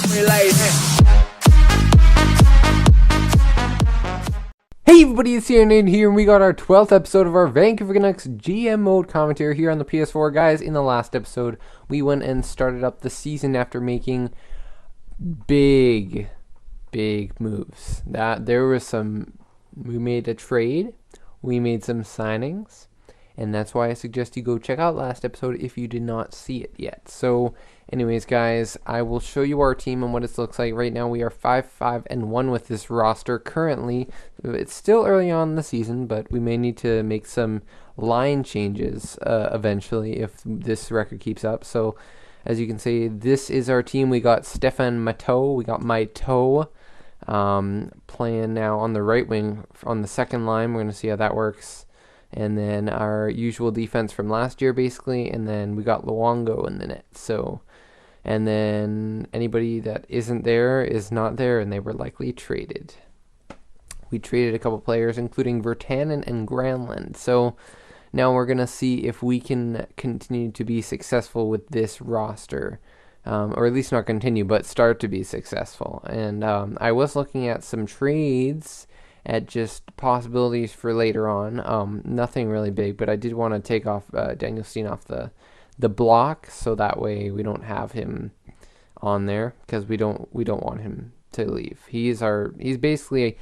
Hey everybody, it's Aaronator here, and we got our 12th episode of our Vancouver Canucks GM mode commentary here on the PS4. Guys, in the last episode, we went and started up the season after making big moves. We made a trade, we made some signings, and that's why I suggest you go check out last episode if you did not see it yet. So, anyways, guys, I will show you our team and what it looks like. Right now, we are 5-5-1 with this roster. Currently, it's still early on in the season, but we may need to make some line changes eventually if this record keeps up. So, as you can see, this is our team. We got Stefan Matteau. We got Maito playing now on the right wing on the second line. We're going to see how that works. And then our usual defense from last year, basically. And then we got Luongo in the net. So, and then anybody that isn't there is not there, and they were likely traded. We traded a couple players, including Virtanen and Granlund. So now we're going to see if we can continue to be successful with this roster. Or at least not continue, but start to be successful. And I was looking at some trades at just possibilities for later on. Nothing really big, but I did want to take off Daniel Steen off the block, so that way we don't have him on there, because we don't want him to leave. He's basically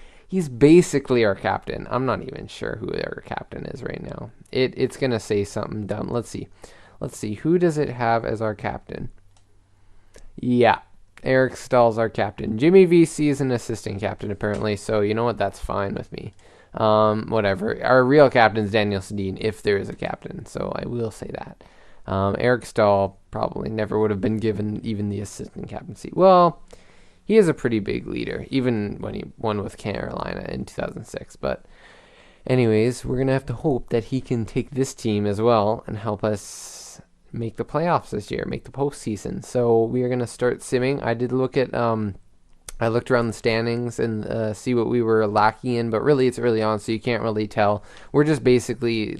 our captain. I'm not even sure who our captain is right now. It's gonna say something dumb. Let's see. Who does it have as our captain? Yeah, Eric Stahl's our captain. Jimmy VC is an assistant captain, apparently, so you know what? That's fine with me. Whatever. Our real captain's Daniel Sedin, if there is a captain, so I will say that. Eric Stahl probably never would have been given even the assistant captaincy. Well, he is a pretty big leader, even when he won with Carolina in 2006. But anyways, we're going to have to hope that he can take this team as well and help us make the playoffs this year, make the postseason. So we are going to start simming. I did look at, I looked around the standings and see what we were lacking in, but really it's early on, so you can't really tell. We're just basically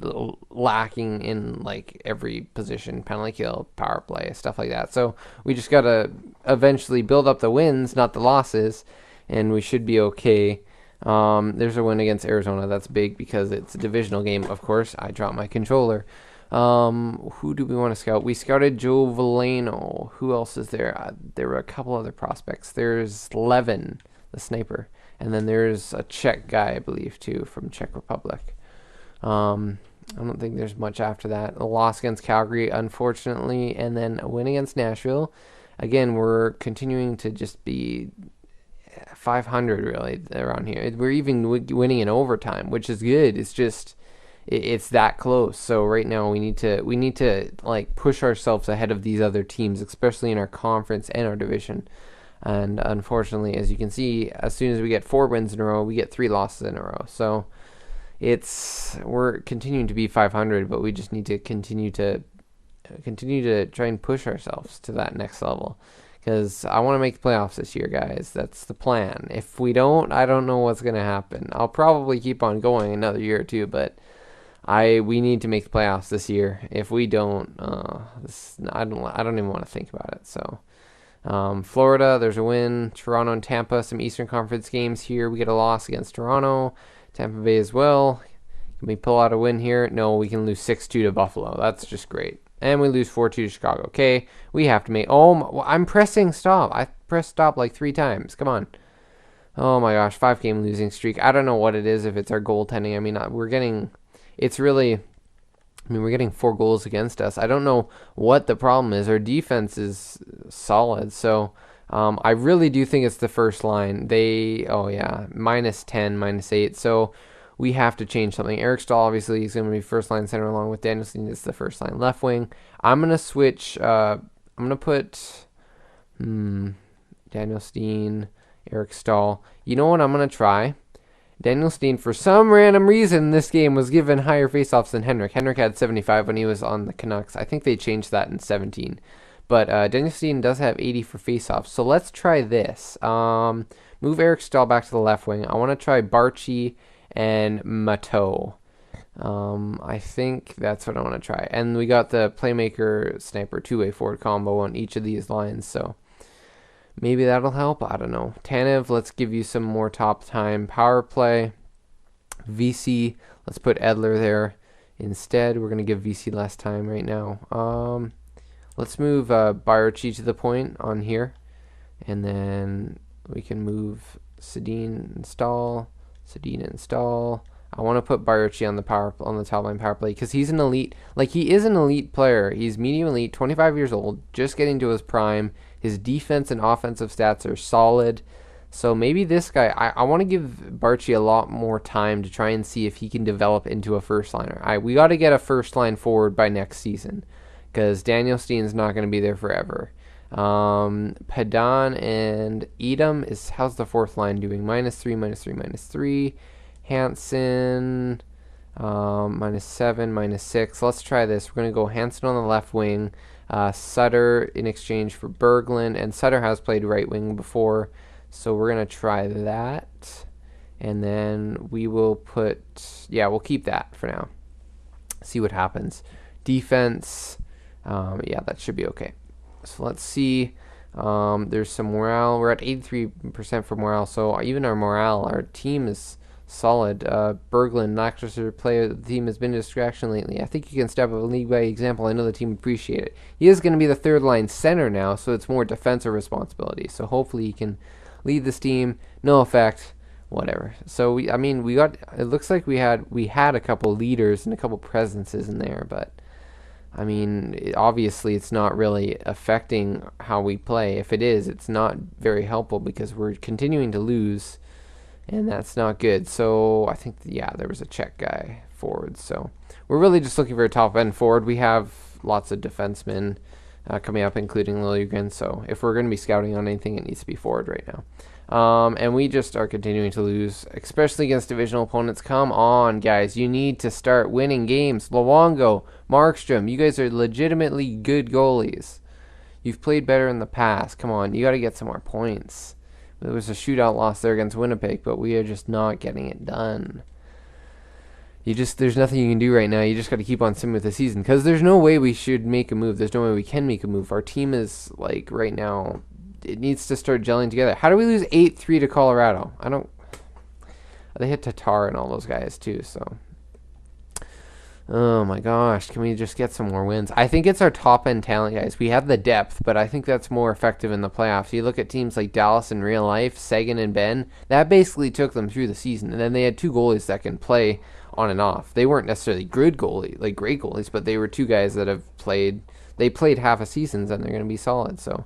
lacking in like every position, penalty kill, power play, stuff like that. So we just got to eventually build up the wins, not the losses, and we should be okay. There's a win against Arizona. That's big because it's a divisional game, of course. I dropped my controller. Who do we want to scout? We scouted Joe Veleno. Who else is there? There were a couple other prospects. There's Levin, the sniper. And then there's a Czech guy, I believe, too, from Czech Republic. I don't think there's much after that. A loss against Calgary, unfortunately, and then a win against Nashville. Again, we're continuing to just be 500, really, around here. We're even winning in overtime, which is good. It's just it's that close. So right now we need to like push ourselves ahead of these other teams, especially in our conference and our division. And unfortunately, as you can see, as soon as we get 4 wins in a row, we get 3 losses in a row. So we're continuing to be 500, but we just need to continue to try and push ourselves to that next level, because I want to make the playoffs this year, guys. That's the plan. If we don't, I don't know what's going to happen. I'll probably keep on going another year or two, but we need to make the playoffs this year. If we don't, I don't even want to think about it. So, Florida, there's a win. Toronto and Tampa, some Eastern Conference games here. We get a loss against Toronto. Tampa Bay as well. Can we pull out a win here? No, we can lose 6-2 to Buffalo. That's just great. And we lose 4-2 to Chicago. Okay, we have to make... I'm pressing stop. I pressed stop like 3 times. Come on. Oh my gosh, 5-game losing streak. I don't know what it is, if it's our goaltending. I mean, we're getting... we're getting 4 goals against us. I don't know what the problem is. Our defense is solid, so I really do think it's the first line. -10, -8, so we have to change something. Eric Stahl, obviously, is going to be first line center along with Daniel Steen as the first line left wing. I'm going to switch. I'm going to put Daniel Steen, Eric Stahl. You know what I'm going to try? Daniel Steen, for some random reason, this game was given higher faceoffs than Henrik. Henrik had 75 when he was on the Canucks. I think they changed that in 17. But Daniel Steen does have 80 for faceoffs. So let's try this. Move Eric Stahl back to the left wing. I want to try Barchi and Matteau. I think that's what I want to try. And we got the playmaker sniper two-way forward combo on each of these lines. So Maybe that'll help. I don't know. Tanev, let's give you some more top time power play. VC, let's put Edler there instead. We're going to give VC less time right now. Let's move Baiocchi to the point on here. And then we can move Sedin install. I want to put Baiocchi on the top line power play because he's an elite. Like, he is an elite player. He's medium elite, 25 years old, just getting to his prime. His defense and offensive stats are solid. So maybe this guy, I want to give Baiocchi a lot more time to try and see if he can develop into a first liner. We got to get a first line forward by next season because Daniel Steen's not going to be there forever. Padan and Edom how's the fourth line doing? -3, -3, -3. Hansen, -7, -6. Let's try this. We're going to go Hansen on the left wing, Sutter in exchange for Berglund, and Sutter has played right wing before, so we're going to try that. And then we will we'll keep that for now. See what happens. Defense, that should be okay. So let's see. There's some morale. We're at 83% for morale, so even our team is solid. Berglund, lackluster player of the team, has been a distraction lately. I think you can step up a league by example. I know the team appreciate it. He is going to be the third line center now, so it's more defensive responsibility. So hopefully he can lead this team. No effect, whatever. So we got. It looks like we had a couple leaders and a couple presences in there, but obviously it's not really affecting how we play. If it is, it's not very helpful because we're continuing to lose. And that's not good. So I think, there was a Czech guy forward. So we're really just looking for a top end forward. We have lots of defensemen coming up, including Liljegren. So if we're going to be scouting on anything, it needs to be forward right now. And we just are continuing to lose, especially against divisional opponents. Come on, guys. You need to start winning games. Luongo, Markstrom, you guys are legitimately good goalies. You've played better in the past. Come on. You got to get some more points. There was a shootout loss there against Winnipeg, but we are just not getting it done. There's nothing you can do right now. You just got to keep on simming with the season because there's no way we should make a move. There's no way we can make a move. Our team is, right now, it needs to start gelling together. How do we lose 8-3 to Colorado? They hit Tatar and all those guys too, so. Oh my gosh, can we just get some more wins? I think it's our top end talent, guys. We have the depth, but I think that's more effective in the playoffs. You look at teams like Dallas in real life, Sagan and Ben, that basically took them through the season. And then they had two goalies that can play on and off. They weren't necessarily great goalies, but they were two guys that played half a seasons and they're going to be solid. So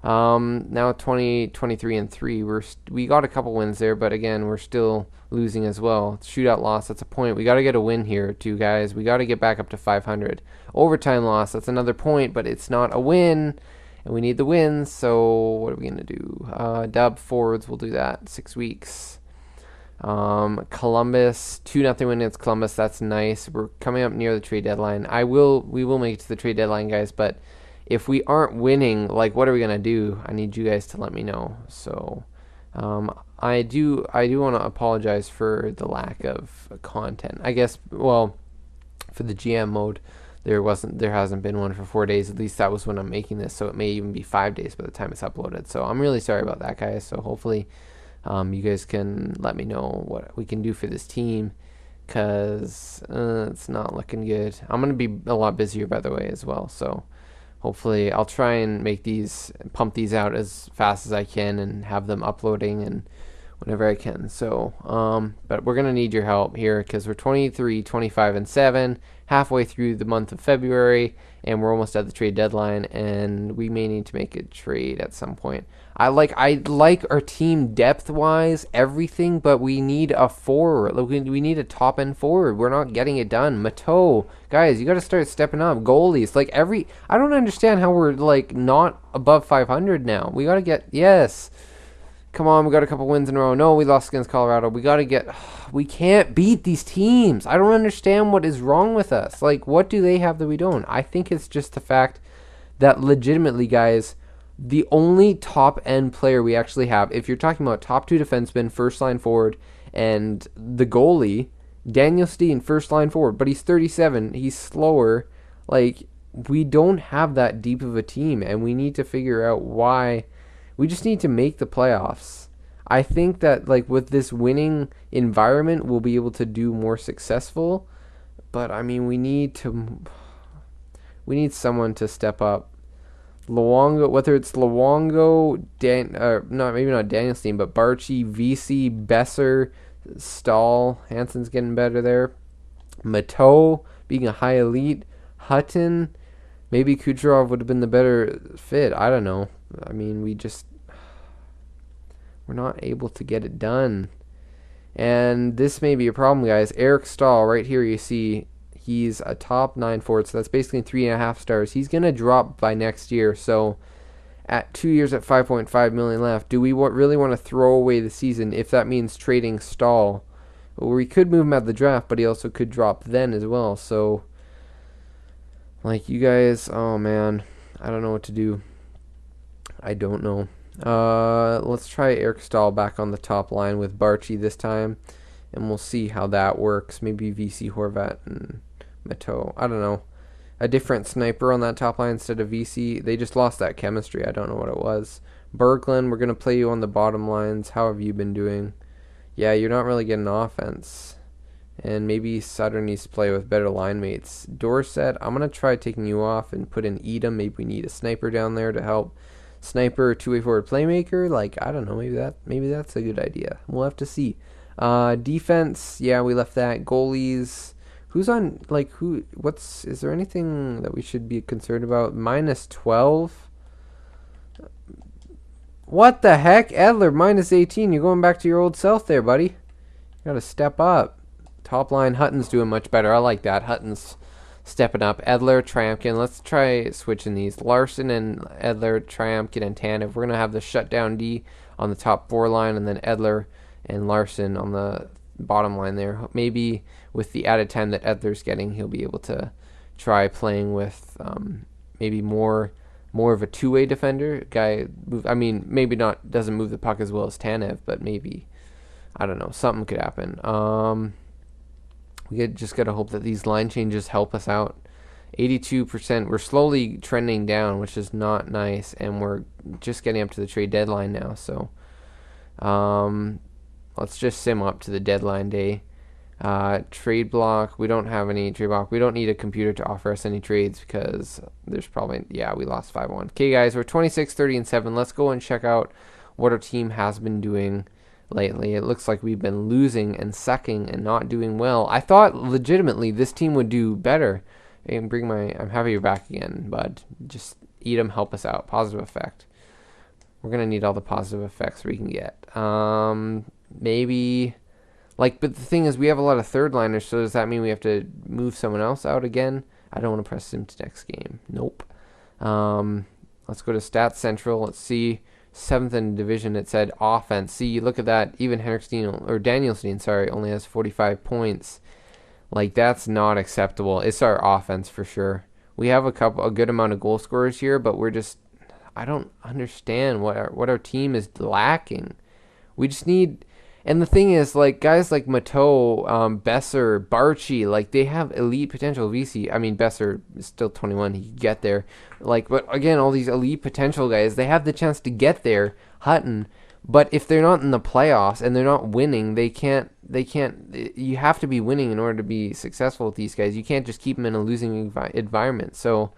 now 23-3. We got a couple wins there, but again, we're still losing as well. Shootout loss, that's a point. We got to get a win here too, guys. We got to get back up to 500. Overtime loss, that's another point, but it's not a win, and we need the wins. So what are we gonna do? Dub forwards, we'll do that. 6 weeks. Columbus, 2-0 win against Columbus. That's nice. We're coming up near the trade deadline. We will make it to the trade deadline, guys, but if we aren't winning, what are we gonna do? I need you guys to let me know. So I do want to apologize for the lack of content. I guess, for the GM mode, there hasn't been one for 4 days. At least that was when I'm making this, so it may even be 5 days by the time it's uploaded. So I'm really sorry about that, guys. So hopefully you guys can let me know what we can do for this team, because it's not looking good. I'm going to be a lot busier, by the way, as well. So hopefully I'll try and pump these out as fast as I can and have them uploading and whenever I can. So, but we're going to need your help here because we're 23, 25, and 7, halfway through the month of February, and we're almost at the trade deadline, and we may need to make a trade at some point. I like our team depth-wise, everything, but we need a forward. We need a top-end forward. We're not getting it done. Mateau, guys, you got to start stepping up. Goalies, I don't understand how we're, not above 500 now. We got to get, yes. Come on, we got a couple wins in a row. No, we lost against Colorado. We can't beat these teams. I don't understand what is wrong with us. What do they have that we don't? I think it's just the fact that legitimately, guys, the only top-end player we actually have, if you're talking about top 2 defensemen, first-line forward, and the goalie, Daniel Steen, first-line forward, but he's 37. He's slower. We don't have that deep of a team, and we need to figure out why We just need to make the playoffs. I think that like with this winning environment, we'll be able to do more successful. But I mean, we need someone to step up. Luongo, whether it's Luongo, maybe not Danielstein, but Barchi, VC, Besser, Stahl, Hansen's getting better there. Mateau being a high elite, Hutton, maybe Kucherov would have been the better fit. I don't know. I mean, we're not able to get it done. And this may be a problem, guys. Eric Stahl, right here you see, he's a top 9 forward, so that's basically 3.5 stars. He's going to drop by next year, so at 2 years at $5.5 million left, do we really want to throw away the season if that means trading Stahl? Well, we could move him at the draft, but he also could drop then as well. So, like, you guys, oh man, I don't know what to do. I don't know. Let's try Eric Stahl back on the top line with Barchi this time, and we'll see how that works. Maybe VC, Horvat, and Mateau. I don't know. A different sniper on that top line instead of VC. They just lost that chemistry. I don't know what it was. Berglund, we're going to play you on the bottom lines. How have you been doing? Yeah, you're not really getting offense. And maybe Sutter needs to play with better line mates. Dorset, I'm going to try taking you off and put in Edom. Maybe we need a sniper down there to help. Sniper, two-way forward playmaker. Like, I don't know. Maybe that's a good idea. We'll have to see. Defense, yeah, we left that. Goalies. Who's on, like, is there anything that we should be concerned about? -12? What the heck? Edler, -18. You're going back to your old self there, buddy. You gotta step up. Top line, Hutton's doing much better. I like that. Hutton's stepping up. Edler, Tramkin. Let's try switching these. Larson and Edler, Tramkin, and Tanev. We're gonna have the shutdown D on the top 4 line, and then Edler and Larson on the bottom line there. Maybe with the added time that Edler's getting, he'll be able to try playing with maybe more of a two-way defender. Maybe doesn't move the puck as well as Tanev, but maybe, I don't know, something could happen. We just got to hope that these line changes help us out. 82%. We're slowly trending down, which is not nice, and we're just getting up to the trade deadline now. So let's just sim up to the deadline day. Trade block. We don't have any trade block. We don't need a computer to offer us any trades because there's probably, we lost 5-1. Okay, guys, we're 26, 30, and 7. Let's go and check out what our team has been doing lately. It looks like we've been losing and sucking and not doing well. I thought legitimately this team would do better. And I'm happy you're back again, bud. Just eat them, help us out. Positive effect. We're gonna need all the positive effects we can get. Maybe, but the thing is, we have a lot of third liners. So does that mean we have to move someone else out again? I don't want to press sim to next game. Nope. Let's go to Stats Central. Let's see. 7th in division, it said offense. See, look at that. Even Danielstein, only has 45 points. Like, that's not acceptable. It's our offense for sure. We have a good amount of goal scorers here, but I don't understand what our team is lacking. We just need, and the thing is, guys like Mateau, Besser, Barchi, they have elite potential. VC, Besser is still 21, he could get there. But again, all these elite potential guys, they have the chance to get there. Hutton, but if they're not in the playoffs and they're not winning, they can't. You have to be winning in order to be successful with these guys. You can't just keep them in a losing environment. So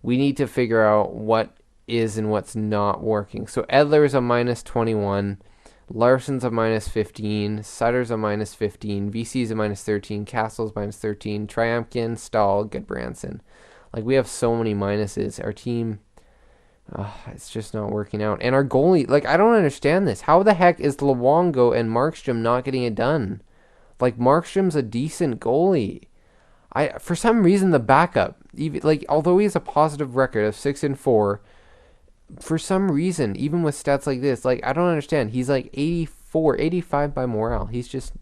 we need to figure out what is and what's not working. So Edler is a -21. Larson's a -15, Sutter's a -15, VC's a -13, Castle's -13, Triumpkin, Stahl, Goodbranson. We have so many minuses. Our team, it's just not working out. And our goalie, I don't understand this. How the heck is Luongo and Markstrom not getting it done? Markstrom's a decent goalie. For some reason, the backup, although he has a positive record of 6-4, for some reason, even with stats like this, I don't understand. He's 84, 85 by morale. He's just,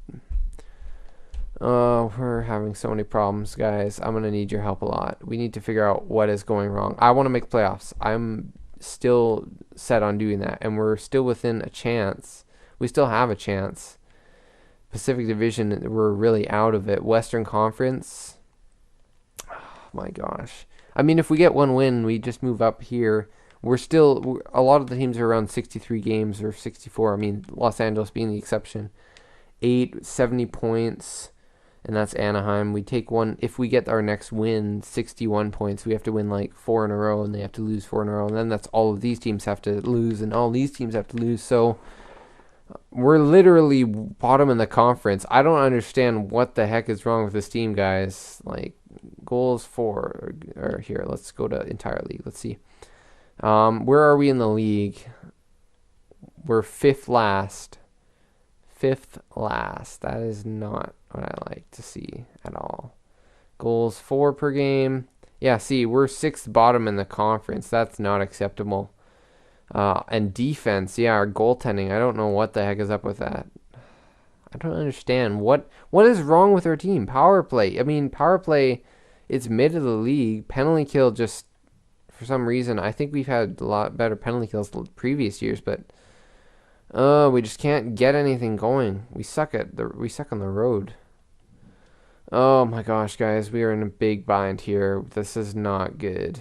we're having so many problems, guys. I'm going to need your help a lot. We need to figure out what is going wrong. I want to make playoffs. I'm still set on doing that, and we're still within a chance. We still have a chance. Pacific Division, we're really out of it. Western Conference, oh my gosh. If we get one win, we just move up here. a lot of the teams are around 63 games or 64. I mean, Los Angeles being the exception. 70 points, and that's Anaheim. We take one, if we get our next win, 61 points, we have to win like 4 in a row, and they have to lose 4 in a row, and then that's all of these teams have to lose, and all these teams have to lose. So we're literally bottom in the conference. I don't understand what the heck is wrong with this team, guys. Like, goals for, or here, let's go to entire league. Let's see. Where are we in the league? We're fifth last. Fifth last. That is not what I like to see at all. Goals for per game. Yeah, see, we're sixth bottom in the conference. That's not acceptable. And defense, yeah, our goaltending. I don't know what the heck is up with that. I don't understand. What is wrong with our team? Power play. I mean, power play, it's mid of the league. Penalty kill, just for some reason, I think we've had a lot better penalty kills the previous years, but we just can't get anything going. We suck on the road. Oh my gosh, guys, we are in a big bind here. This is not good.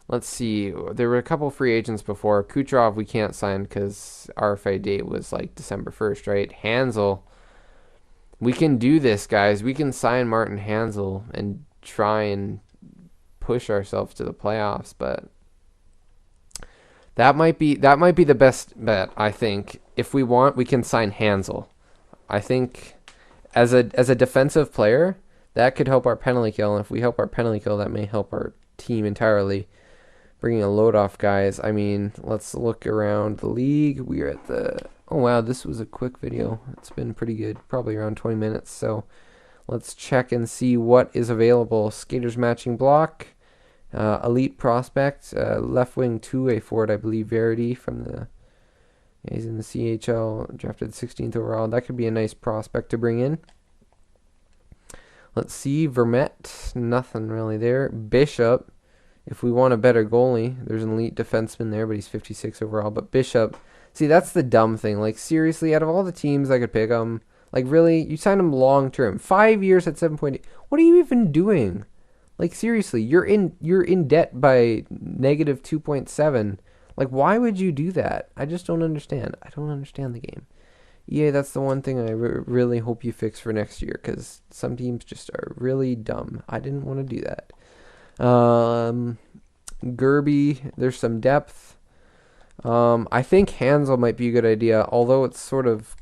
Let's see. There were a couple free agents before. Kucherov we can't sign because RFA date was like December 1st, right? Hansel. We can do this, guys. We can sign Martin Hansel and try and push ourselves to the playoffs, but that might be the best bet, I think. If we want, we can sign Hansel. I think as a defensive player, that could help our penalty kill, and if we help our penalty kill, that may help our team entirely. Bringing a load off, guys. I mean, let's look around the league. We are at the... Oh, wow, this was a quick video. It's been pretty good. Probably around 20 minutes. So let's check and see what is available. Skaters matching block. Elite prospect. Left wing 2-way forward, I believe. Verity from the... Yeah, he's in the CHL. Drafted 16th overall. That could be a nice prospect to bring in. Let's see. Vermette. Nothing really there. Bishop. If we want a better goalie, there's an elite defenseman there, but he's 56 overall. But Bishop, see, that's the dumb thing. Like, seriously, out of all the teams I could pick, like, really, you signed him long term, 5 years at 7.8. What are you even doing? Like, seriously, you're in debt by negative 2.7. Like, why would you do that? I just don't understand. I don't understand the game. Yeah, that's the one thing I really hope you fix for next year, because some teams just are really dumb. I didn't want to do that. Gerby, there's some depth. I think Hansel might be a good idea, although it's sort of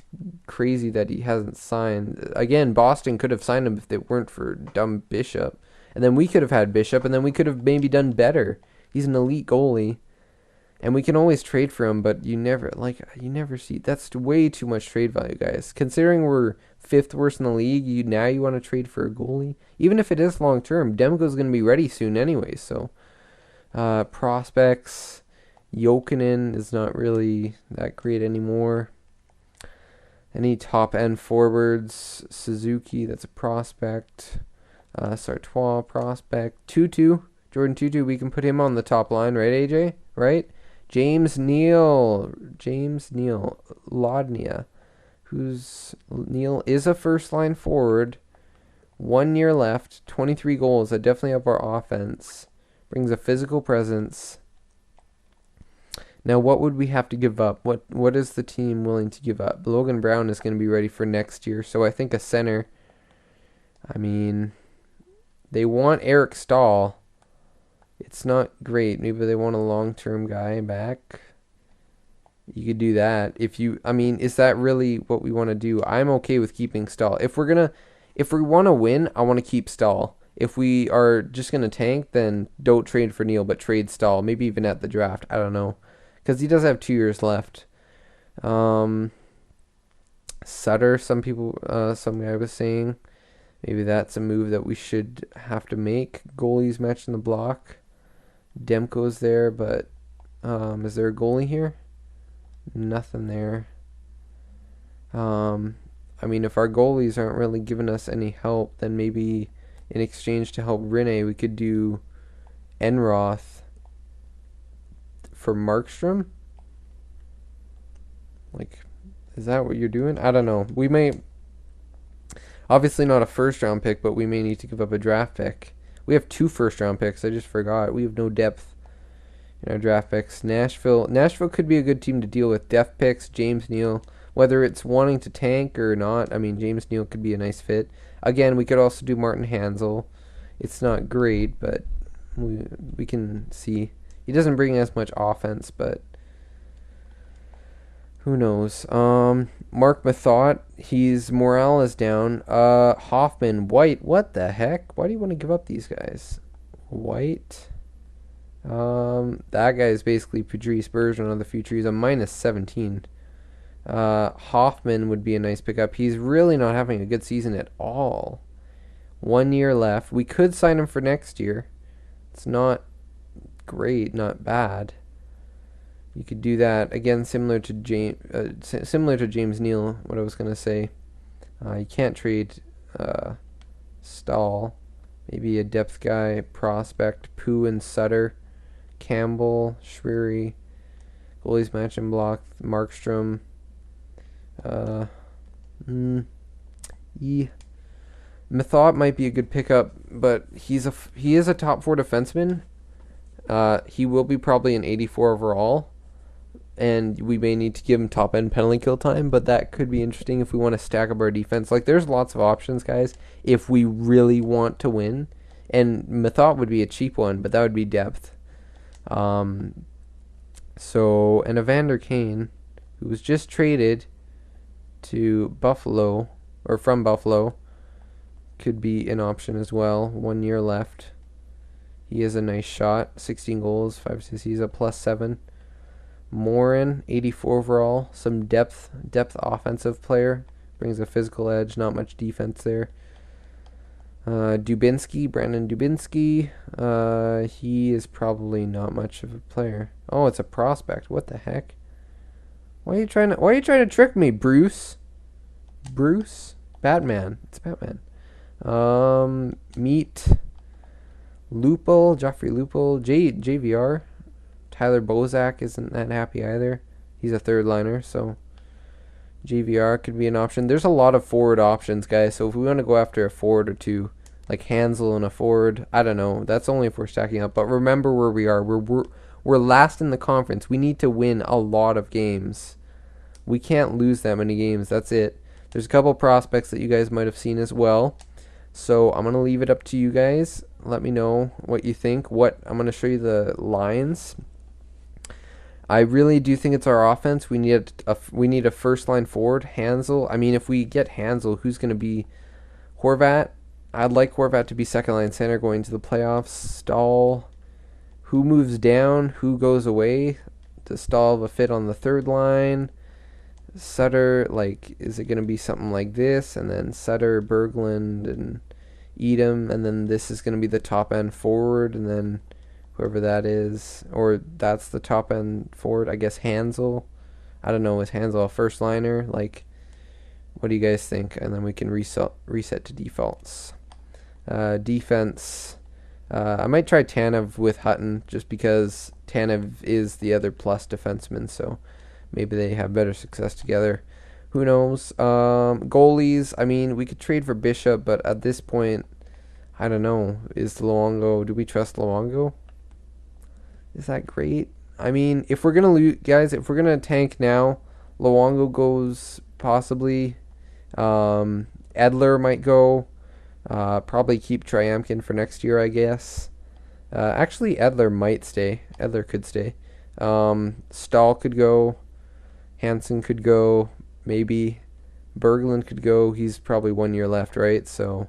crazy that he hasn't signed. Again, Boston could have signed him if they weren't for dumb Bishop. And then we could have had Bishop, and then we could have maybe done better. He's an elite goalie. And we can always trade for him, but you never see. That's way too much trade value, guys. Considering we're fifth worst in the league, you want to trade for a goalie? Even if it is long term, Demko's going to be ready soon anyway. So, prospects, Jokinen is not really that great anymore. Any top end forwards, Suzuki, that's a prospect. Sartois, prospect. Jordan Tutu, we can put him on the top line, right, AJ? Right? James Neal, Lodnia, Neal is a first line forward, 1 year left, 23 goals, that definitely help our offense, brings a physical presence. Now, what would we have to give up? What is the team willing to give up? Logan Brown is going to be ready for next year, so I think a center. I mean, they want Eric Stahl. It's not great. Maybe they want a long-term guy back. You could do that. Is that really what we want to do? I'm okay with keeping Stahl. If we want to win, I want to keep Stahl. If we are just going to tank, then don't trade for Neal, but trade Stahl. Maybe even at the draft. I don't know. Because he does have 2 years left. Sutter, some guy was saying. Maybe that's a move that we should have to make. Goalies matching the block. Demko's there, but is there a goalie here? Nothing there. If our goalies aren't really giving us any help, then maybe in exchange to help Rinne, we could do Enroth for Markstrom. Like, is that what you're doing? I don't know. We may, obviously not a first round pick, but we may need to give up a draft pick. We have 2 first-round picks. I just forgot. We have no depth in our draft picks. Nashville could be a good team to deal with. Depth picks, James Neal. Whether it's wanting to tank or not, I mean, James Neal could be a nice fit. Again, we could also do Martin Hansel. It's not great, but we can see. He doesn't bring as much offense, but who knows? Mark Mathot, his morale is down. Hoffman, White, what the heck? Why do you want to give up these guys? White. That guy is basically Patrice Bergeron of the future. He's a minus 17. Hoffman would be a nice pickup. He's really not having a good season at all. 1 year left. We could sign him for next year. It's not great, not bad. You could do that again, similar to James Neal. What I was gonna say, you can't trade Stahl. Maybe a depth guy, prospect, Pooh and Sutter, Campbell, Schwery, goalies match and block, Markstrom. Mathot might be a good pickup, but he is a top 4 defenseman. He will be probably an 84 overall, and we may need to give him top end penalty kill time, but that could be interesting if we want to stack up our defense. Like, there's lots of options, guys, if we really want to win, and Mathot would be a cheap one, but that would be depth. And Evander Kane, who was just traded to Buffalo, or from Buffalo, could be an option as well. 1 year left. He has a nice shot. 16 goals, 5 assists. He's a +7. Morin, 84 overall. Some depth offensive player. Brings a physical edge. Not much defense there. Dubinsky, Brandon Dubinsky. He is probably not much of a player. Oh, it's a prospect. What the heck? Why are you trying to trick me, Bruce? Bruce? Batman. It's Batman. Meet Lupul, Joffrey Lupul, JVR. Tyler Bozak isn't that happy either. He's a third liner, so JVR could be an option. There's a lot of forward options, guys, so if we want to go after a forward or two, like Hansel and a forward, I don't know. That's only if we're stacking up. But remember where we are. We're last in the conference. We need to win a lot of games. We can't lose that many games. That's it. There's a couple prospects that you guys might have seen as well. So I'm going to leave it up to you guys. Let me know what you think. I'm going to show you the lines. I really do think it's our offense. We need a first line forward. Hansel. I mean, if we get Hansel, who's going to be Horvat? I'd like Horvat to be second line center going to the playoffs. Stahl. Who moves down? Who goes away? Does Stahl have a fit on the third line? Sutter, like, is it going to be something like this? And then Sutter, Berglund, and Edom. And then this is going to be the top end forward. And then whoever that is. Or that's the top end forward. I guess Hansel. I don't know. Is Hansel a first liner? Like, what do you guys think? And then we can reset to defaults. Defense. I might try Tanev with Hutton just because Tanev is the other plus defenseman. So maybe they have better success together. Who knows? Goalies. I mean, we could trade for Bishop, but at this point, I don't know. Is Luongo? Do we trust Luongo? Is that great? I mean, if we're gonna lose, guys, if we're gonna tank now, Luongo goes possibly. Edler might go. Probably keep Triamkin for next year, I guess. Actually, Edler might stay. Edler could stay. Stahl could go. Hansen could go. Maybe Berglund could go. He's probably 1 year left, right? So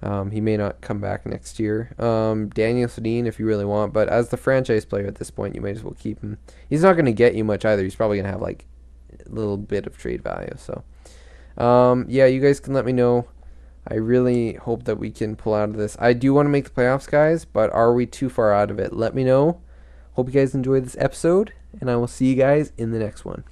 he may not come back next year. Daniel Sedin, if you really want, but as the franchise player at this point, you might as well keep him. He's not going to get you much either. He's probably going to have like a little bit of trade value. So yeah, you guys can let me know. I really hope that we can pull out of this. I do want to make the playoffs, guys, but are we too far out of it? Let me know. Hope you guys enjoyed this episode, and I will see you guys in the next one.